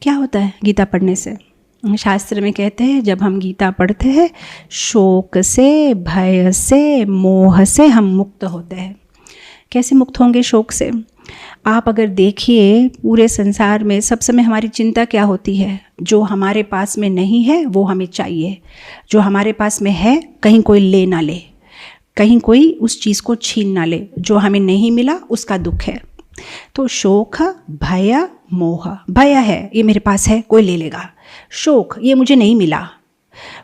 क्या होता है गीता पढ़ने से? शास्त्र में कहते हैं जब हम गीता पढ़ते हैं शोक से, भय से, मोह से हम मुक्त होते हैं। कैसे मुक्त होंगे शोक से? आप अगर देखिए पूरे संसार में सब समय हमारी चिंता क्या होती है? जो हमारे पास में नहीं है वो हमें चाहिए, जो हमारे पास में है कहीं कोई ले ना ले, कहीं कोई उस चीज़ को छीन ना ले, जो हमें नहीं मिला उसका दुख है। तो शोक, भय, मोह। भय है ये मेरे पास है कोई ले लेगा, शोक ये मुझे नहीं मिला,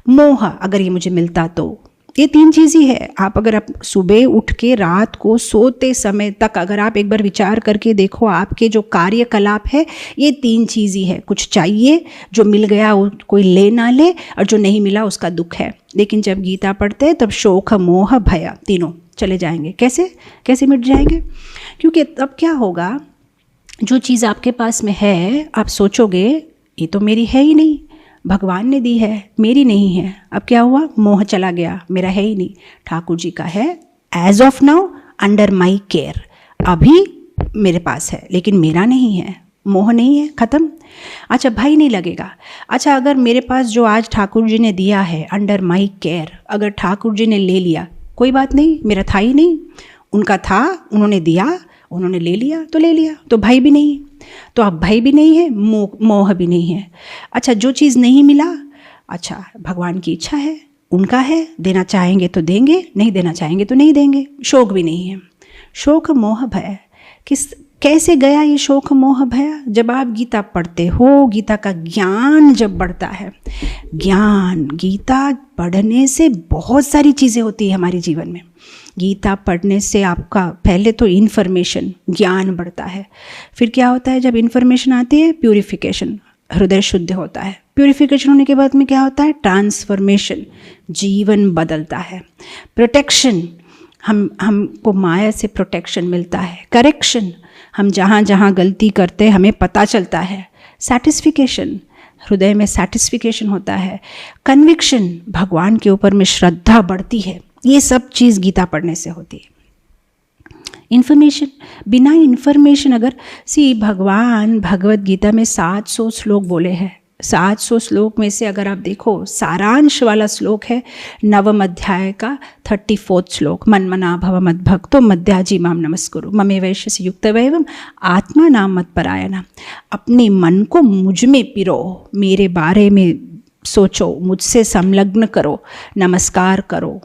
मोह अगर ये मुझे मिलता तो। ये तीन चीज़ ही है। आप अगर आप सुबह उठ के रात को सोते समय तक अगर आप एक बार विचार करके देखो आपके जो कार्यकलाप है ये तीन चीज़ ही है। कुछ चाहिए, जो मिल गया वो कोई ले ना ले, और जो नहीं मिला उसका दुख है। लेकिन जब गीता पढ़ते हैं तब शोक, मोह, भय तीनों चले जाएंगे। कैसे कैसे मिट जाएंगे? क्योंकि तब क्या होगा, जो चीज़ आपके पास में है आप सोचोगे ये तो मेरी है ही नहीं, भगवान ने दी है, मेरी नहीं है। अब क्या हुआ? मोह चला गया, मेरा है ही नहीं, ठाकुर जी का है, as of now under my care, अभी मेरे पास है लेकिन मेरा नहीं है, मोह नहीं है, खत्म। अच्छा भय नहीं लगेगा। अच्छा अगर मेरे पास जो आज ठाकुर जी ने दिया है अंडर माई केयर, अगर ठाकुर जी ने ले लिया कोई बात नहीं, मेरा था ही नहीं, उनका था, उन्होंने दिया, उन्होंने ले लिया तो ले लिया, तो भय भी नहीं। तो अब भय भी नहीं है, मोह भी नहीं है। अच्छा जो चीज़ नहीं मिला, अच्छा भगवान की इच्छा है, उनका है, देना चाहेंगे तो देंगे, नहीं देना चाहेंगे तो नहीं देंगे, शोक भी नहीं है। शोक, मोह, भय कैसे गया ये शोक, मोह, भय? जब आप गीता पढ़ते हो, गीता का ज्ञान जब बढ़ता है। ज्ञान, गीता पढ़ने से बहुत सारी चीज़ें होती है हमारे जीवन में। गीता पढ़ने से आपका पहले तो इन्फॉर्मेशन, ज्ञान बढ़ता है। फिर क्या होता है जब इन्फॉर्मेशन आती है? प्यूरिफिकेशन, हृदय शुद्ध होता है। प्यूरिफिकेशन होने के बाद में क्या होता है? ट्रांसफॉर्मेशन, जीवन बदलता है। प्रोटेक्शन, हमको माया से प्रोटेक्शन मिलता है। करेक्शन, हम जहाँ जहाँ गलती करते हैं हमें पता चलता है। सैटिस्फिकेशन, हृदय में सैटिस्फिकेशन होता है। कन्विक्शन, भगवान के ऊपर में श्रद्धा बढ़ती है। ये सब चीज़ गीता पढ़ने से होती है। इन्फॉर्मेशन, बिना इन्फॉर्मेशन अगर भगवान भगवत गीता में 700 श्लोक बोले हैं। 700 श्लोक में से अगर आप देखो सारांश वाला श्लोक है 9वें अध्याय का 34वां श्लोक, मन्मना भव मद्भक्तो मद्याजी माम नमस्कुरु ममे वैश्य युक्त वैवम आत्मा नाम मत परायणा। अपने मन को मुझ में पिरो, मेरे बारे में सोचो, मुझसे संलग्न करो, नमस्कार करो।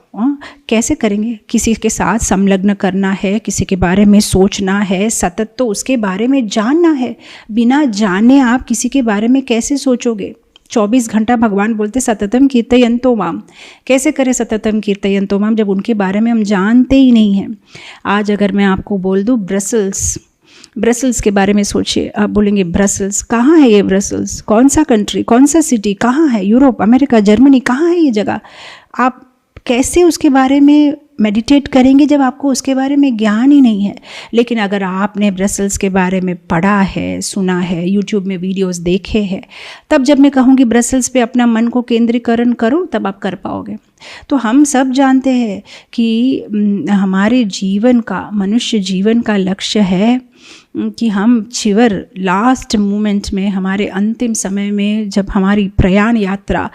कैसे करेंगे? किसी के साथ संलग्न करना है, किसी के बारे में सोचना है, सतत तो उसके बारे में जानना है। बिना जाने आप किसी के बारे में कैसे सोचोगे? 24 घंटा भगवान बोलते सततम कीर्तयन्तो माम। कैसे करें सततम कीर्तयन्तो माम जब उनके बारे में हम जानते ही नहीं हैं? आज अगर मैं आपको बोल दूँ ब्रसल्स के बारे में सोचिए, आप बोलेंगे ब्रसल्स कहाँ है? ये ब्रसल्स कौन सा कंट्री, कौन सा सिटी, कहाँ है? यूरोप, अमेरिका, जर्मनी, कहाँ है ये जगह? आप कैसे उसके बारे में मेडिटेट करेंगे जब आपको उसके बारे में ज्ञान ही नहीं है? लेकिन अगर आपने ब्रसल्स के बारे में पढ़ा है, सुना है, यूट्यूब में वीडियोस देखे हैं, तब जब मैं कहूँगी ब्रसल्स पे अपना मन को केंद्रीकरण करो, तब आप कर पाओगे। तो हम सब जानते हैं कि हमारे जीवन का, मनुष्य जीवन का लक्ष्य है कि हम लास्ट मोमेंट में, हमारे अंतिम समय में, जब हमारी प्रयाण यात्रा,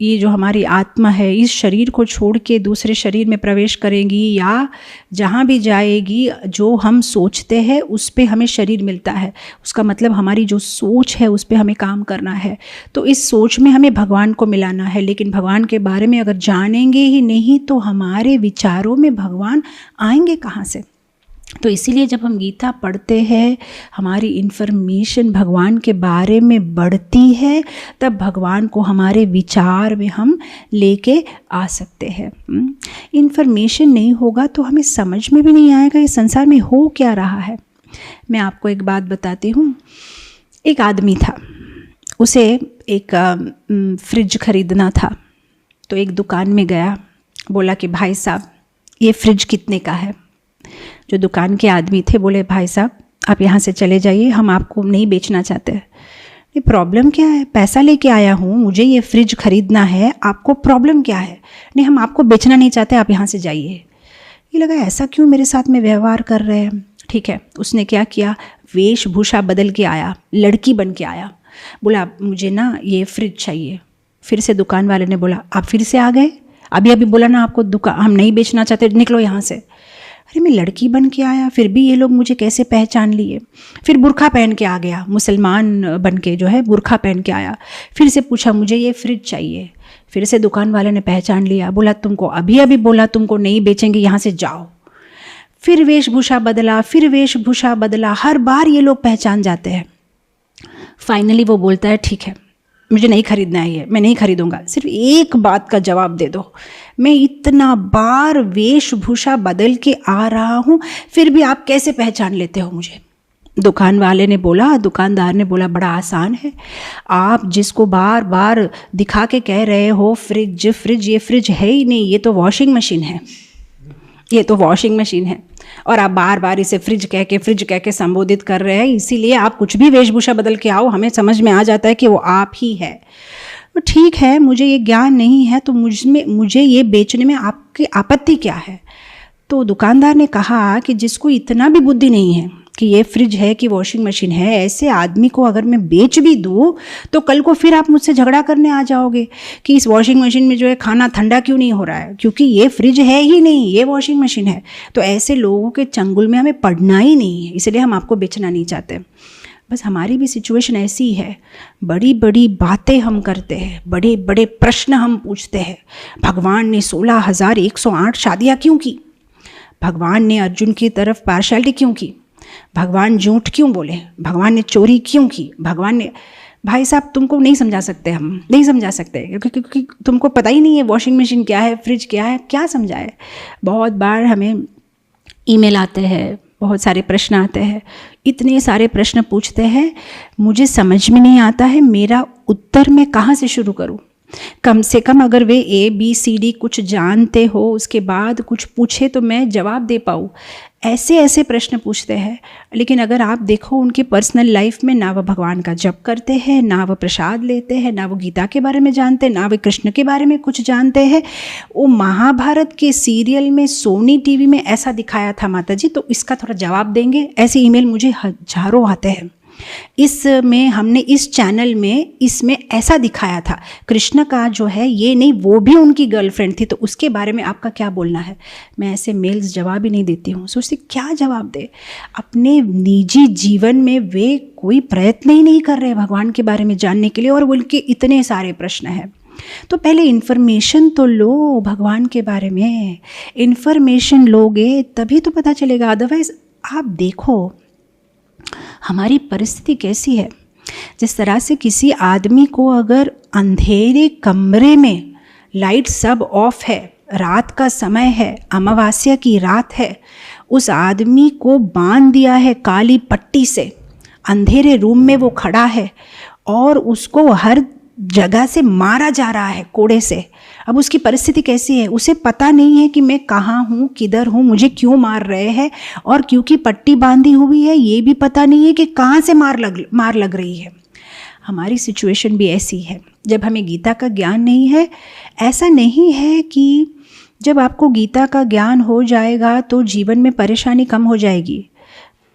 ये जो हमारी आत्मा है इस शरीर को छोड़ के दूसरे शरीर में प्रवेश करेगी या जहाँ भी जाएगी, जो हम सोचते हैं उस पे हमें शरीर मिलता है। उसका मतलब हमारी जो सोच है उस पे हमें काम करना है। तो इस सोच में हमें भगवान को मिलाना है। लेकिन भगवान के बारे में अगर जानेंगे ही नहीं तो हमारे विचारों में भगवान आएंगे कहाँ से? तो इसीलिए जब हम गीता पढ़ते हैं, हमारी इन्फॉर्मेशन भगवान के बारे में बढ़ती है, तब भगवान को हमारे विचार में हम लेके आ सकते हैं। इन्फॉर्मेशन नहीं होगा तो हमें समझ में भी नहीं आएगा ये संसार में हो क्या रहा है। मैं आपको एक बात बताती हूँ। एक आदमी था, उसे एक फ्रिज खरीदना था, तो एक दुकान में गया, बोला कि भाई साहब ये फ्रिज कितने का है? जो दुकान के आदमी थे बोले भाई साहब आप यहाँ से चले जाइए, हम आपको नहीं बेचना चाहते। ये प्रॉब्लम क्या है? पैसा लेके आया हूँ, मुझे ये फ्रिज खरीदना है, आपको प्रॉब्लम क्या है? नहीं हम आपको बेचना नहीं चाहते, आप यहाँ से जाइए। ये लगा ऐसा क्यों मेरे साथ में व्यवहार कर रहे हैं। ठीक है, उसने क्या किया, वेशभूषा बदल के आया, लड़की बन के आया। बोला मुझे ना ये फ्रिज चाहिए। फिर से दुकान वाले ने बोला आप फिर से आ गए, अभी अभी बोला ना आपको दुकान हम नहीं बेचना चाहते, निकलो यहाँ से। अरे मैं लड़की बन के आया, फिर भी ये लोग मुझे कैसे पहचान लिए। फिर बुर्खा पहन के आ गया, मुसलमान बन के जो है बुर्खा पहन के आया। फिर से पूछा मुझे ये फ्रिज चाहिए। फिर से दुकान वाले ने पहचान लिया, बोला तुमको अभी अभी बोला तुमको नहीं बेचेंगे, यहाँ से जाओ। फिर वेशभूषा बदला, फिर वेशभूषा बदला, हर बार ये लोग पहचान जाते हैं। फाइनली वो बोलता है ठीक है मुझे नहीं खरीदना है ये, मैं नहीं खरीदूंगा, सिर्फ एक बात का जवाब दे दो। मैं इतना बार वेशभूषा बदल के आ रहा हूँ फिर भी आप कैसे पहचान लेते हो मुझे। दुकान वाले ने बोला, दुकानदार ने बोला बड़ा आसान है, आप जिसको बार बार दिखा के कह रहे हो फ्रिज फ्रिज, ये फ्रिज है ही नहीं, ये तो वॉशिंग मशीन है, ये तो वॉशिंग मशीन है। और आप बार बार इसे फ्रिज कह के संबोधित कर रहे हैं, इसीलिए आप कुछ भी वेशभूषा बदल के आओ हमें समझ में आ जाता है कि वो आप ही है। तो ठीक है मुझे ये ज्ञान नहीं है तो मुझे ये बेचने में आपकी आपत्ति क्या है। तो दुकानदार ने कहा कि जिसको इतना भी बुद्धि नहीं है कि ये फ्रिज है कि वॉशिंग मशीन है, ऐसे आदमी को अगर मैं बेच भी दूँ तो कल को फिर आप मुझसे झगड़ा करने आ जाओगे कि इस वॉशिंग मशीन में जो है खाना ठंडा क्यों नहीं हो रहा है, क्योंकि ये फ्रिज है ही नहीं, ये वॉशिंग मशीन है। तो ऐसे लोगों के चंगुल में हमें पड़ना ही नहीं है, इसलिए हम आपको बेचना नहीं चाहते। बस हमारी भी सिचुएशन ऐसी है, बड़ी बड़ी बातें हम करते हैं, बड़े बड़े प्रश्न हम पूछते हैं। भगवान ने 16,108 शादियाँ क्यों की? भगवान ने अर्जुन की तरफ पार्शलिटी क्यों की? भगवान झूठ क्यों बोले? भगवान ने चोरी क्यों की? भगवान ने, भाई साहब तुमको नहीं समझा सकते, हम नहीं समझा सकते क्योंकि तुमको पता ही नहीं है वॉशिंग मशीन क्या है, फ्रिज क्या है, क्या समझाए। बहुत बार हमें ईमेल आते हैं, बहुत सारे प्रश्न आते हैं, इतने सारे प्रश्न पूछते हैं, मुझे समझ में नहीं आता है मेरा उत्तर मैं कहाँ से शुरू करूँ। कम से कम अगर वे ABCD कुछ जानते हो उसके बाद कुछ पूछे तो मैं जवाब दे पाऊँ। ऐसे ऐसे प्रश्न पूछते हैं, लेकिन अगर आप देखो उनके पर्सनल लाइफ में ना वो भगवान का जप करते हैं, ना वो प्रसाद लेते हैं, ना वो गीता के बारे में जानते हैं, ना वे कृष्ण के बारे में कुछ जानते हैं। वो महाभारत के सीरियल में सोनी टीवी में ऐसा दिखाया था माता जी, तो इसका थोड़ा जवाब देंगे। ऐसे ईमेल मुझे हजारों आते हैं। इसमें हमने इस चैनल में इसमें ऐसा दिखाया था, कृष्ण का जो है ये नहीं, वो भी उनकी गर्लफ्रेंड थी, तो उसके बारे में आपका क्या बोलना है। मैं ऐसे मेल्स जवाब ही नहीं देती हूँ, सोचती क्या जवाब दे। अपने निजी जीवन में वे कोई प्रयत्न ही नहीं कर रहे भगवान के बारे में जानने के लिए, और उनके इतने सारे प्रश्न हैं। तो पहले इन्फॉर्मेशन तो लो भगवान के बारे में, इन्फॉर्मेशन लोगे तभी तो पता चलेगा। अदरवाइज आप देखो हमारी परिस्थिति कैसी है। जिस तरह से किसी आदमी को अगर अंधेरे कमरे में लाइट सब ऑफ है, रात का समय है, अमावस्या की रात है, उस आदमी को बांध दिया है काली पट्टी से, अंधेरे रूम में वो खड़ा है और उसको हर जगह से मारा जा रहा है कोड़े से। अब उसकी परिस्थिति कैसी है, उसे पता नहीं है कि मैं कहाँ हूँ, किधर हूँ, मुझे क्यों मार रहे हैं, और क्योंकि पट्टी बांधी हुई है ये भी पता नहीं है कि कहाँ से मार लग रही है। हमारी सिचुएशन भी ऐसी है जब हमें गीता का ज्ञान नहीं है। ऐसा नहीं है कि जब आपको गीता का ज्ञान हो जाएगा तो जीवन में परेशानी कम हो जाएगी।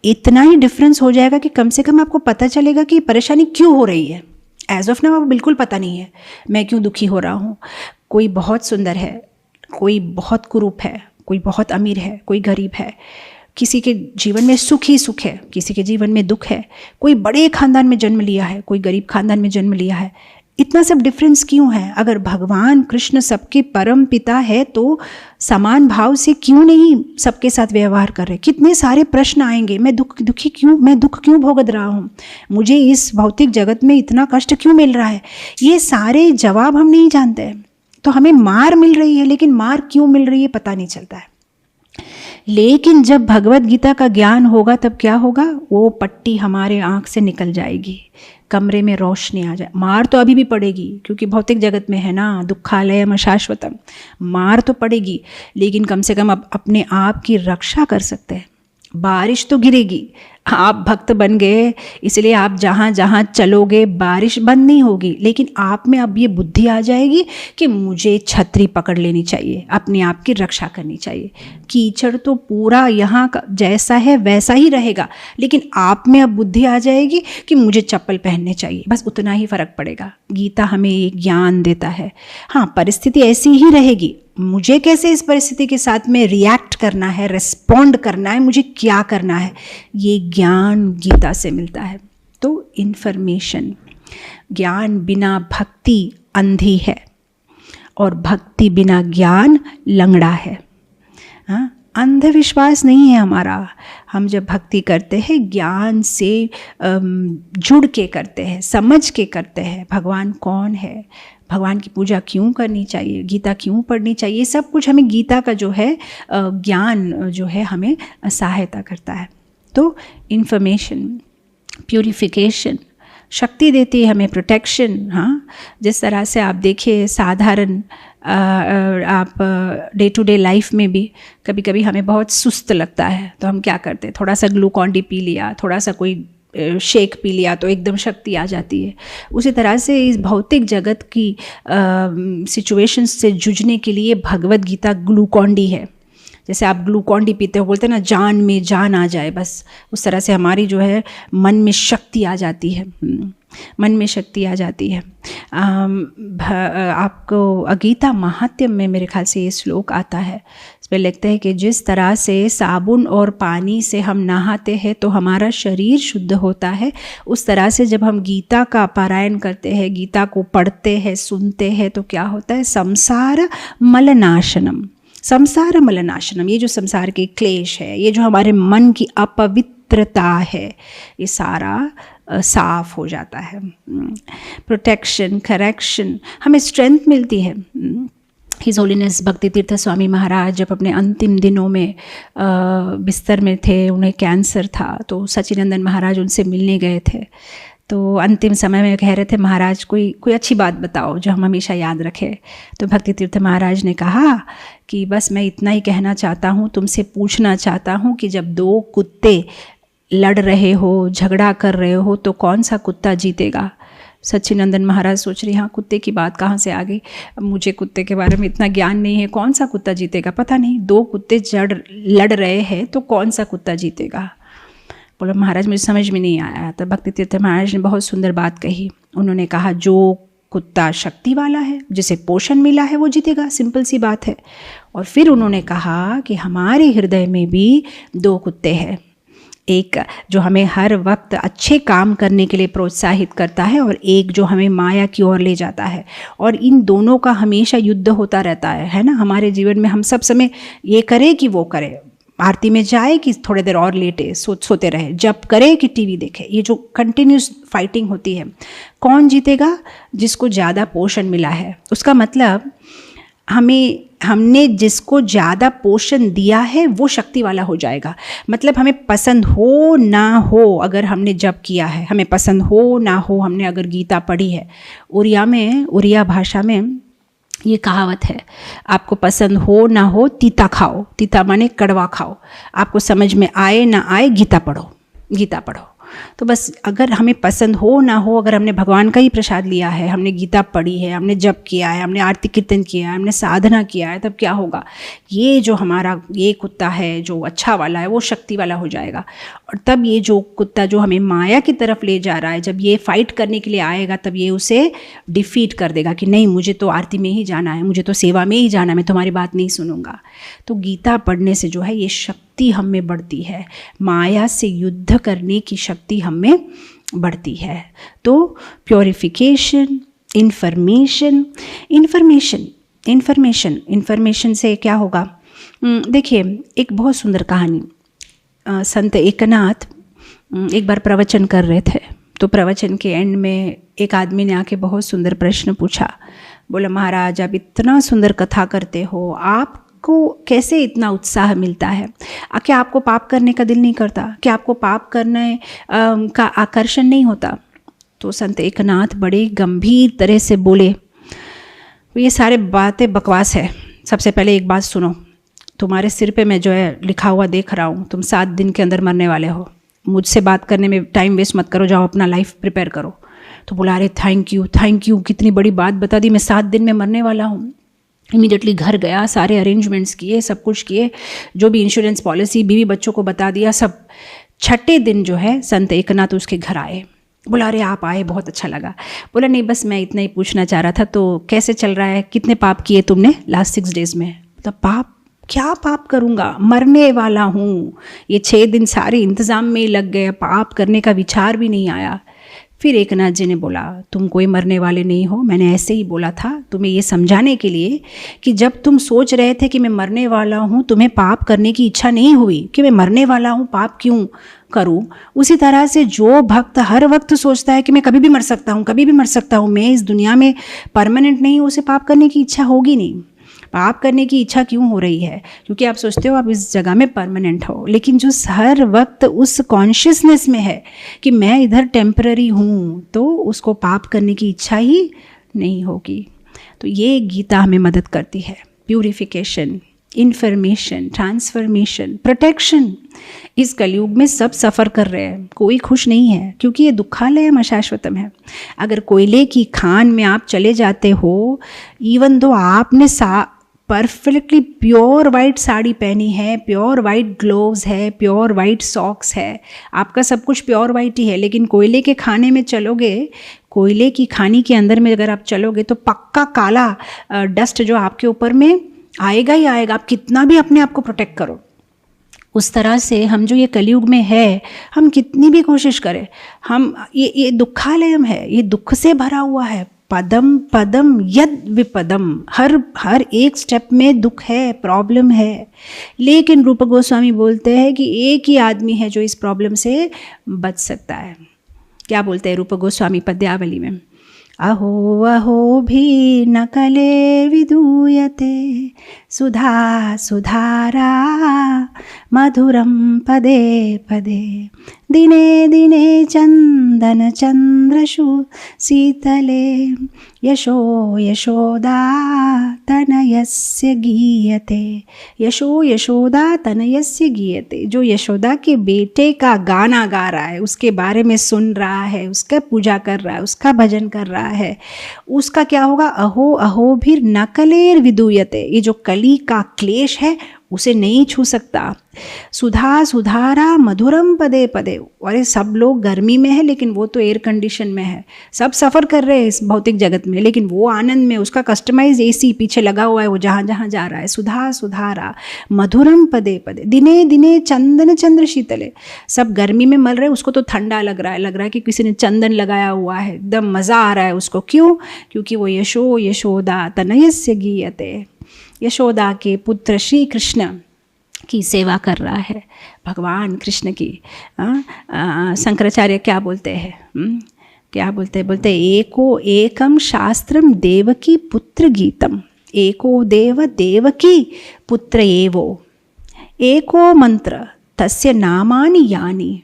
इतना ही डिफरेंस हो जाएगा कि कम से कम आपको पता चलेगा कि परेशानी क्यों हो रही है। एज ऑफ नाउ आपको बिल्कुल पता नहीं है मैं क्यों दुखी हो रहा हूँ। कोई बहुत सुंदर है, कोई बहुत कुरूप है, कोई बहुत अमीर है, कोई गरीब है, किसी के जीवन में सुख ही सुख है, किसी के जीवन में दुख है, कोई बड़े खानदान में जन्म लिया है, कोई गरीब खानदान में जन्म लिया है। इतना सब डिफरेंस क्यों है? अगर भगवान कृष्ण सबके परम पिता है तो समान भाव से क्यों नहीं सबके साथ व्यवहार कर रहे? कितने सारे प्रश्न आएंगे, मैं दुख क्यों भोगत रहा हूँ, मुझे इस भौतिक जगत में इतना कष्ट क्यों मिल रहा है? ये सारे जवाब हम नहीं जानते। तो हमें मार मिल रही है, लेकिन मार क्यों मिल रही है पता नहीं चलता है। लेकिन जब भगवत गीता का ज्ञान होगा तब क्या होगा? वो पट्टी हमारे आँख से निकल जाएगी, कमरे में रोशनी आ जाए। मार तो अभी भी पड़ेगी क्योंकि भौतिक जगत में है ना, दुखालयम अशाश्वतम, मार तो पड़ेगी, लेकिन कम से कम अब अपने आप की रक्षा कर सकते हैं। बारिश तो गिरेगी, आप भक्त बन गए इसलिए आप जहाँ जहाँ चलोगे बारिश बंद नहीं होगी, लेकिन आप में अब ये बुद्धि आ जाएगी कि मुझे छतरी पकड़ लेनी चाहिए, अपने आप की रक्षा करनी चाहिए। कीचड़ तो पूरा यहाँ का जैसा है वैसा ही रहेगा, लेकिन आप में अब बुद्धि आ जाएगी कि मुझे चप्पल पहनने चाहिए, बस उतना ही फर्क पड़ेगा। गीता हमें एक ज्ञान देता है। हाँ, परिस्थिति ऐसी ही रहेगी, मुझे कैसे इस परिस्थिति के साथ में रिएक्ट करना है, रिस्पॉन्ड करना है, मुझे क्या करना है, ये ज्ञान गीता से मिलता है। तो इन्फॉर्मेशन, ज्ञान बिना भक्ति अंधी है और भक्ति बिना ज्ञान लंगड़ा है। हाँ, अंधविश्वास नहीं है हमारा। हम जब भक्ति करते हैं ज्ञान से जुड़ के करते हैं, समझ के करते हैं भगवान कौन है, भगवान की पूजा क्यों करनी चाहिए, गीता क्यों पढ़नी चाहिए, सब कुछ हमें गीता का जो है ज्ञान जो है हमें सहायता करता है। तो इन्फॉर्मेशन, प्यूरिफिकेशन, शक्ति देती है हमें, प्रोटेक्शन। हाँ, जिस तरह से आप देखिए साधारण आप डे टू डे लाइफ में भी कभी कभी हमें बहुत सुस्त लगता है तो हम क्या करते हैं, थोड़ा सा ग्लूकॉन डी पी लिया, थोड़ा सा कोई शेक पी लिया तो एकदम शक्ति आ जाती है। उसी तरह से इस भौतिक जगत की सिचुएशंस से जूझने के लिए भगवत गीता ग्लूकॉन डी है। जैसे आप ग्लूकॉन डी पीते हो, बोलते हैं ना जान में जान आ जाए, बस उस तरह से हमारी जो है मन में शक्ति आ जाती है, मन में शक्ति आ जाती है। आपको गीता महात्म्य में मेरे ख्याल से ये श्लोक आता है, इसमें लिखते हैं कि जिस तरह से साबुन और पानी से हम नहाते हैं तो हमारा शरीर शुद्ध होता है, उस तरह से जब हम गीता का पारायण करते हैं, गीता को पढ़ते हैं, सुनते हैं, तो क्या होता है, संसार मलनाशनम, संसार मलनाशनम, ये जो संसार के क्लेश है, ये जो हमारे मन की अपवित्रता है, ये सारा साफ हो जाता है। प्रोटेक्शन, करेक्शन, हमें स्ट्रेंथ मिलती है। हिज होलीनेस भक्ति तीर्थ स्वामी महाराज जब अपने अंतिम दिनों में बिस्तर में थे, उन्हें कैंसर था, तो सच्चिदानंद महाराज उनसे मिलने गए थे। तो अंतिम समय में कह रहे थे, महाराज कोई अच्छी बात बताओ जो हम हमेशा याद रखें। तो भक्ति तीर्थ महाराज ने कहा कि बस मैं इतना ही कहना चाहता हूँ, तुमसे पूछना चाहता हूँ कि जब दो कुत्ते लड़ रहे हो, झगड़ा कर रहे हो, तो कौन सा कुत्ता जीतेगा। सच्चिदानंद महाराज सोच रहे, हाँ कुत्ते की बात कहाँ से आ गई, मुझे कुत्ते के बारे में इतना ज्ञान नहीं है, कौन सा कुत्ता जीतेगा, पता नहीं, दो कुत्ते लड़ रहे हैं तो कौन सा कुत्ता जीतेगा। बोला महाराज मुझे समझ में नहीं आया। तो भक्ति तीर्थ महाराज ने बहुत सुंदर बात कही। उन्होंने कहा जो कुत्ता शक्ति वाला है, जिसे पोषण मिला है, वो जीतेगा, सिंपल सी बात है। और फिर उन्होंने कहा कि हमारे हृदय में भी दो कुत्ते हैं, एक जो हमें हर वक्त अच्छे काम करने के लिए प्रोत्साहित करता है और एक जो हमें माया की ओर ले जाता है। और इन दोनों का हमेशा युद्ध होता रहता है ना हमारे जीवन में। हम सब समय ये करें कि वो करें, आरती में जाए कि थोड़ी देर और लेटे सोते रहे, जब करे कि टीवी देखे, ये जो कंटिन्यूस फाइटिंग होती है। कौन जीतेगा? जिसको ज़्यादा पोषण मिला है। उसका मतलब हमने जिसको ज़्यादा पोषण दिया है वो शक्ति वाला हो जाएगा। मतलब हमें पसंद हो ना हो, अगर हमने जप किया है, हमें पसंद हो ना हो, हमने अगर गीता पढ़ी है, उड़िया भाषा में ये कहावत है, आपको पसंद हो ना हो तीता खाओ, तीता माने कड़वा खाओ, आपको समझ में आए ना आए गीता पढ़ो। तो बस अगर हमें पसंद हो ना हो, अगर हमने भगवान का ही प्रसाद लिया है, हमने गीता पढ़ी है, हमने जप किया है, हमने आरती कीर्तन किया है, हमने साधना किया है, तब क्या होगा, ये जो हमारा ये कुत्ता है जो अच्छा वाला है वो शक्ति वाला हो जाएगा। और तब ये जो कुत्ता जो हमें माया की तरफ ले जा रहा है, जब ये फाइट करने के लिए आएगा, तब ये उसे डिफीट कर देगा कि नहीं, मुझे तो आरती में ही जाना है, मुझे तो सेवा में ही जाना है, मैं तुम्हारी बात नहीं सुनूंगा। तो गीता पढ़ने से जो है ये शक्ति हम में बढ़ती है, माया से युद्ध करने की शक्ति हम में बढ़ती है। तो प्योरिफिकेशन, इन्फॉर्मेशन से क्या होगा? देखिए एक बहुत सुंदर कहानी, संत एकनाथ एक बार प्रवचन कर रहे थे, तो प्रवचन के एंड में एक आदमी ने आके बहुत सुंदर प्रश्न पूछा। बोला महाराज आप इतना सुंदर कथा करते हो, आपको कैसे इतना उत्साह मिलता है? क्या आपको पाप करने का दिल नहीं करता? क्या आपको पाप करने का आकर्षण नहीं होता? तो संत एकनाथ बड़े गंभीर तरह से बोले, ये सारे बातें बकवास है। सबसे पहले एक बात सुनो, तुम्हारे सिर पे मैं जो है लिखा हुआ देख रहा हूँ, तुम 7 दिन के अंदर मरने वाले हो। मुझसे बात करने में टाइम वेस्ट मत करो, जाओ अपना लाइफ प्रिपेयर करो। तो बोला अरे थैंक यू, कितनी बड़ी बात बता दी, मैं 7 दिन में मरने वाला हूँ। इमीडिएटली घर गया, सारे अरेंजमेंट्स किए, सब कुछ किए, जो भी इंश्योरेंस पॉलिसी, बीवी बच्चों को बता दिया सब। 6ठे दिन जो है संत एकनाथ उसके घर आए। बोला अरे आप आए, बहुत अच्छा लगा। बोला नहीं बस मैं इतना ही पूछना चाह रहा था, तो कैसे चल रहा है, कितने पाप किए तुमने लास्ट 6 डेज़ में? तो पाप, क्या पाप करूँगा, मरने वाला हूँ। ये 6 दिन सारे इंतज़ाम में ही लग गए, पाप करने का विचार भी नहीं आया। फिर एकनाथ जी ने बोला तुम कोई मरने वाले नहीं हो, मैंने ऐसे ही बोला था तुम्हें ये समझाने के लिए कि जब तुम सोच रहे थे कि मैं मरने वाला हूँ, तुम्हें पाप करने की इच्छा नहीं हुई कि मैं मरने वाला हूँ, पाप क्यों करूँ। उसी तरह से जो भक्त हर वक्त सोचता है कि मैं कभी भी मर सकता हूँ, कभी भी मर सकता हूँ, मैं इस दुनिया में परमानेंट नहीं हूँ, उसे पाप करने की इच्छा होगी नहीं। पाप करने की इच्छा क्यों हो रही है? क्योंकि आप सोचते हो आप इस जगह में परमानेंट हो। लेकिन जो हर वक्त उस कॉन्शियसनेस में है कि मैं इधर टेम्पररी हूँ, तो उसको पाप करने की इच्छा ही नहीं होगी। तो ये गीता हमें मदद करती है। Purification, information, transformation, protection. इस कलयुग में सब सफ़र कर रहे हैं, कोई खुश नहीं है, क्योंकि ये दुखालयम अशाश्वतम है। अगर कोयले की खान में आप चले जाते हो, इवन दो आपने परफेक्टली प्योर वाइट साड़ी पहनी है, प्योर वाइट ग्लोव्स है, प्योर वाइट सॉक्स है, आपका सब कुछ प्योर वाइट ही है, लेकिन कोयले के खाने में चलोगे, कोयले की खानी के अंदर में अगर आप चलोगे तो पक्का काला डस्ट जो आपके ऊपर में आएगा ही आएगा, आप कितना भी अपने आप को प्रोटेक्ट करो। उस तरह से हम जो ये कलयुग में है, हम कितनी भी कोशिश करें, हम ये दुखालयम है, ये दुख से भरा हुआ है। पदम पदम यद विपदम, हर एक स्टेप में दुख है, प्रॉब्लम है। लेकिन रूप गोस्वामी बोलते हैं कि एक ही आदमी है जो इस प्रॉब्लम से बच सकता है। क्या बोलते हैं रूप गोस्वामी पद्यावली में? अहो अहो भी न कले विदूयते सुधा सुधारा मधुरम पदे पदे दिने दिने चंदन चंद्रशु शीतले यशो यशोदा तनयस्य गीयते। यशो यशोदा तनयस्य गीयते, जो यशोदा के बेटे का गाना गा रहा है, उसके बारे में सुन रहा है, उसका पूजा कर रहा है, उसका भजन कर रहा है, उसका क्या होगा? अहो अहो भी न कलेर विदूयते, ये जो कली का क्लेश है उसे नहीं छू सकता। सुधा सुधारा मधुरम पदे पदे, अरे सब लोग गर्मी में है लेकिन वो तो एयर कंडीशन में है, सब सफ़र कर रहे हैं इस भौतिक जगत में, लेकिन वो आनंद में, उसका कस्टमाइज एसी पीछे लगा हुआ है, वो जहाँ जहाँ जा रहा है। सुधा सुधारा मधुरम पदे पदे दिने दिने चंदन चंद्र शीतले, सब गर्मी में मर रहे हैं, उसको तो ठंडा लग रहा है कि किसी ने चंदन लगाया हुआ है, एकदम मज़ा आ रहा है उसको। क्यों? क्योंकि वो यशो यशोदा तनयस्य गीयते, यशोदा के पुत्र श्री कृष्ण की सेवा कर रहा है, भगवान कृष्ण की। शंकराचार्य क्या बोलते हैं? क्या बोलते एको एकम शास्त्रम देवकी पुत्र गीतम, एको देव देवकी पुत्र एवो, एको मंत्र तस्य नामानि यानि।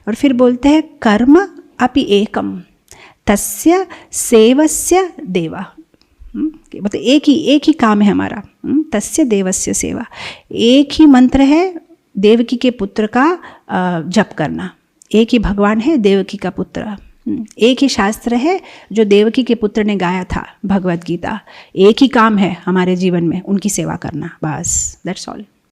और फिर बोलते हैं कर्म अपि एकम तस्य सेवस्य देवा, मतलब एक ही काम है हमारा, तस्य देवस्य सेवा। एक ही मंत्र है देवकी के पुत्र का जप करना, एक ही भगवान है देवकी का पुत्र, एक ही शास्त्र है जो देवकी के पुत्र ने गाया था भगवत गीता। एक ही काम है हमारे जीवन में, उनकी सेवा करना, बस दैट्स ऑल।